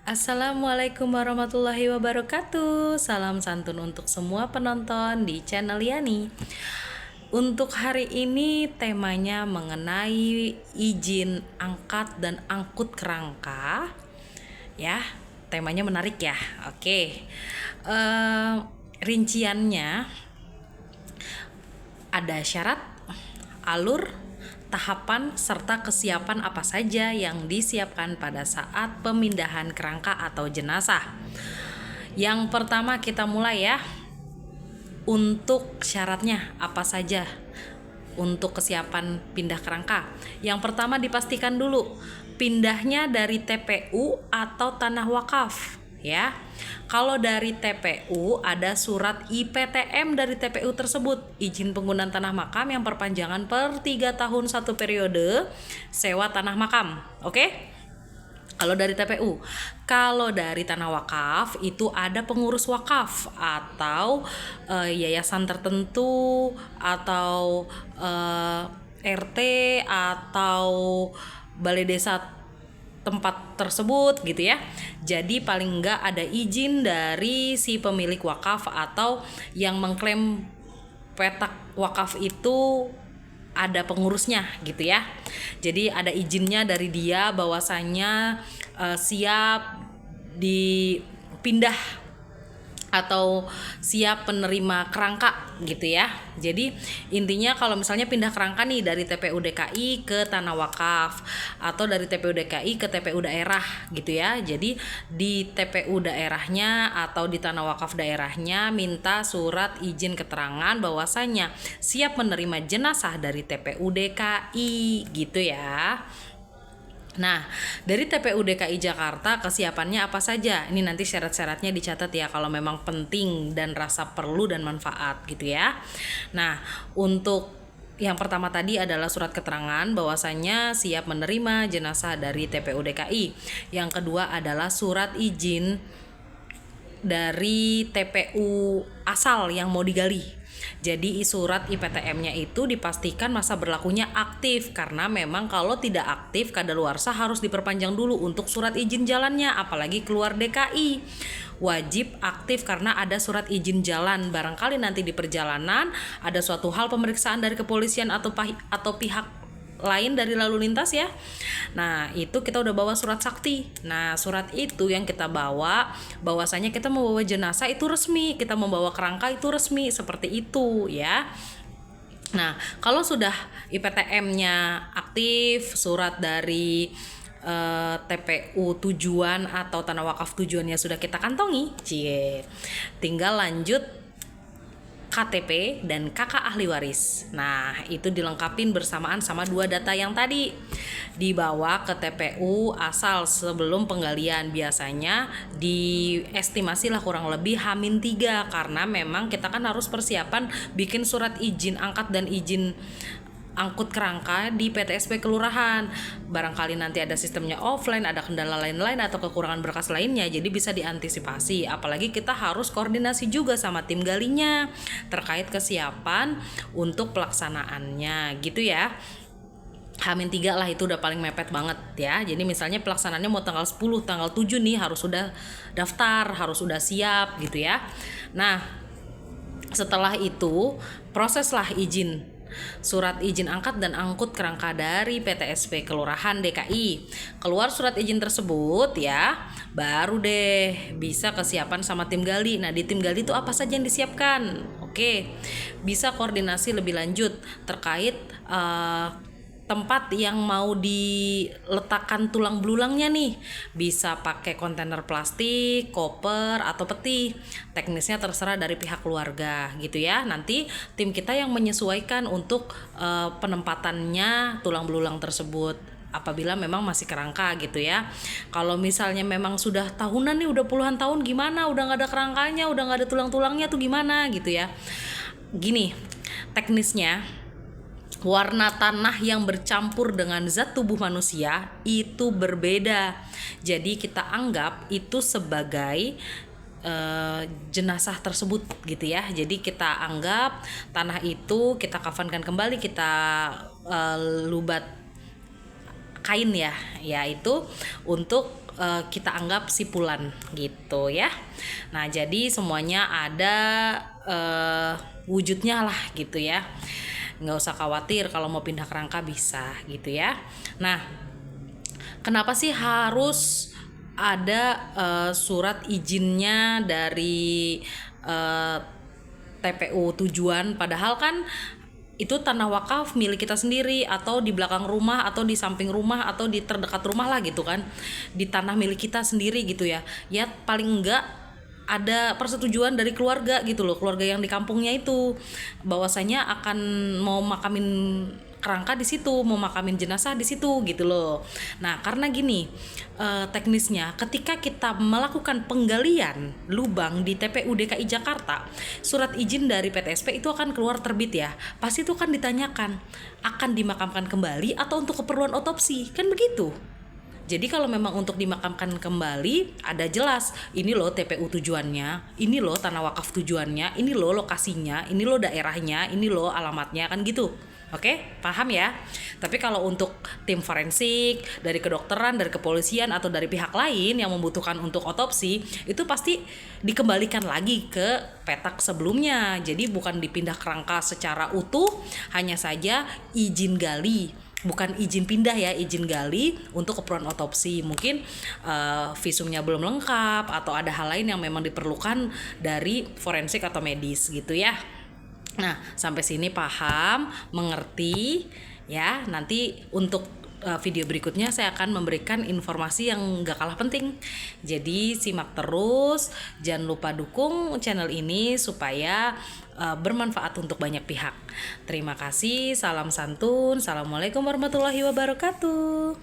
Assalamualaikum warahmatullahi wabarakatuh. Salam santun untuk semua penonton di channel Yani. Untuk hari ini temanya mengenai izin angkat dan angkut kerangka. Ya, temanya menarik ya. Oke. Rinciannya ada syarat, alur, tahapan, serta kesiapan apa saja yang disiapkan pada saat pemindahan kerangka atau jenazah. Yang pertama kita mulai ya. Untuk syaratnya apa saja untuk kesiapan pindah kerangka? Yang pertama dipastikan dulu pindahnya dari TPU atau tanah wakaf ya. Kalau dari TPU ada surat IPTM dari TPU tersebut, izin penggunaan tanah makam yang perpanjangan per 3 tahun 1 periode sewa tanah makam. Oke? Kalau dari TPU, kalau dari tanah wakaf itu ada pengurus wakaf atau yayasan tertentu atau RT atau balai desa tempat tersebut gitu ya. Jadi paling enggak ada izin dari si pemilik wakaf atau yang mengklaim petak wakaf itu ada pengurusnya gitu ya. Jadi ada izinnya dari dia bahwasanya siap dipindah atau siap penerima kerangka gitu ya. Jadi intinya kalau misalnya pindah kerangka nih dari TPU DKI ke tanah wakaf atau dari TPU DKI ke TPU daerah gitu ya. Jadi di TPU daerahnya atau di tanah wakaf daerahnya minta surat izin keterangan bahwasanya siap menerima jenazah dari TPU DKI gitu ya. Nah, dari TPU DKI Jakarta kesiapannya apa saja? Ini nanti syarat-syaratnya dicatat ya kalau memang penting dan rasa perlu dan manfaat gitu ya. Nah, untuk yang pertama tadi adalah surat keterangan bahwasannya siap menerima jenazah dari TPU DKI. Yang kedua adalah surat izin dari TPU asal yang mau digali. Jadi surat IPTM-nya itu dipastikan masa berlakunya aktif karena memang kalau tidak aktif kadaluarsa harus diperpanjang dulu untuk surat izin jalannya, apalagi keluar DKI. Wajib aktif karena ada surat izin jalan. Barangkali nanti di perjalanan ada suatu hal pemeriksaan dari kepolisian atau pihak lain dari lalu lintas ya. Nah, itu kita udah bawa surat sakti. Nah, surat itu yang kita bawa bahwasanya kita membawa jenazah itu resmi, kita membawa kerangka itu resmi, seperti itu ya. Nah, kalau sudah IPTM-nya aktif, surat dari TPU tujuan atau tanah wakaf tujuannya sudah kita kantongi, tinggal lanjut KTP dan kakak ahli waris. Nah, itu dilengkapin bersamaan sama dua data yang tadi. Dibawa ke TPU asal sebelum penggalian. Biasanya diestimasi lah kurang lebih H-3 karena memang kita kan harus persiapan bikin surat izin angkat dan izin angkut kerangka di PTSP kelurahan. Barangkali nanti ada sistemnya offline, ada kendala lain-lain atau kekurangan berkas lainnya, jadi bisa diantisipasi. Apalagi kita harus koordinasi juga sama tim galinya terkait kesiapan untuk pelaksanaannya gitu ya. H-3 lah itu udah paling mepet banget ya. Jadi misalnya pelaksanaannya mau tanggal 10, tanggal 7 nih harus sudah daftar, harus sudah siap gitu ya. Nah, setelah itu proseslah izin surat izin angkat dan angkut kerangka dari PTSP Kelurahan DKI. Keluar surat izin tersebut ya, baru deh bisa kesiapan sama tim gali. Nah, di tim gali itu apa saja yang disiapkan? Oke, bisa koordinasi lebih lanjut terkait tempat yang mau diletakkan tulang belulangnya nih, bisa pakai kontainer plastik, koper atau peti. Teknisnya terserah dari pihak keluarga gitu ya. Nanti tim kita yang menyesuaikan untuk penempatannya tulang belulang tersebut apabila memang masih kerangka gitu ya. Kalau misalnya memang sudah tahunan nih, udah puluhan tahun, gimana? Udah nggak ada kerangkanya, udah nggak ada tulang-tulangnya tuh gimana gitu ya. Gini, teknisnya warna tanah yang bercampur dengan zat tubuh manusia itu berbeda. Jadi kita anggap itu sebagai jenazah tersebut gitu ya. Jadi kita anggap tanah itu kita kafankan kembali, kita lubat kain ya, yaitu untuk kita anggap sipulan gitu ya. Nah, jadi semuanya ada wujudnya lah gitu ya. Nggak usah khawatir, kalau mau pindah kerangka bisa gitu ya. Nah, kenapa sih harus ada surat izinnya dari TPU tujuan, padahal kan itu tanah wakaf milik kita sendiri, atau di belakang rumah, atau di samping rumah, atau di terdekat rumah lah gitu kan, di tanah milik kita sendiri gitu ya. Ya paling enggak ada persetujuan dari keluarga gitu loh, keluarga yang di kampungnya itu, bahwasanya akan mau makamin kerangka di situ, mau makamin jenazah di situ gitu loh. Nah, karena gini, teknisnya ketika kita melakukan penggalian lubang di TPU DKI Jakarta, surat izin dari PTSP itu akan keluar terbit ya. Pasti itu kan ditanyakan, akan dimakamkan kembali atau untuk keperluan otopsi, kan begitu. Jadi kalau memang untuk dimakamkan kembali, ada jelas, ini loh TPU tujuannya, ini loh tanah wakaf tujuannya, ini loh lokasinya, ini loh daerahnya, ini loh alamatnya, kan gitu. Oke, paham ya? Tapi kalau untuk tim forensik, dari kedokteran, dari kepolisian, atau dari pihak lain yang membutuhkan untuk otopsi, itu pasti dikembalikan lagi ke petak sebelumnya. Jadi bukan dipindah kerangka secara utuh, hanya saja izin gali. Bukan izin pindah ya, izin gali untuk keperluan otopsi. Mungkin visumnya belum lengkap, atau ada hal lain yang memang diperlukan dari forensik atau medis gitu ya. Nah, sampai sini paham, mengerti ya. Nanti untuk video berikutnya saya akan memberikan informasi yang gak kalah penting. Jadi simak terus, jangan lupa dukung channel ini supaya bermanfaat untuk banyak pihak. Terima kasih, salam santun, assalamualaikum warahmatullahi wabarakatuh.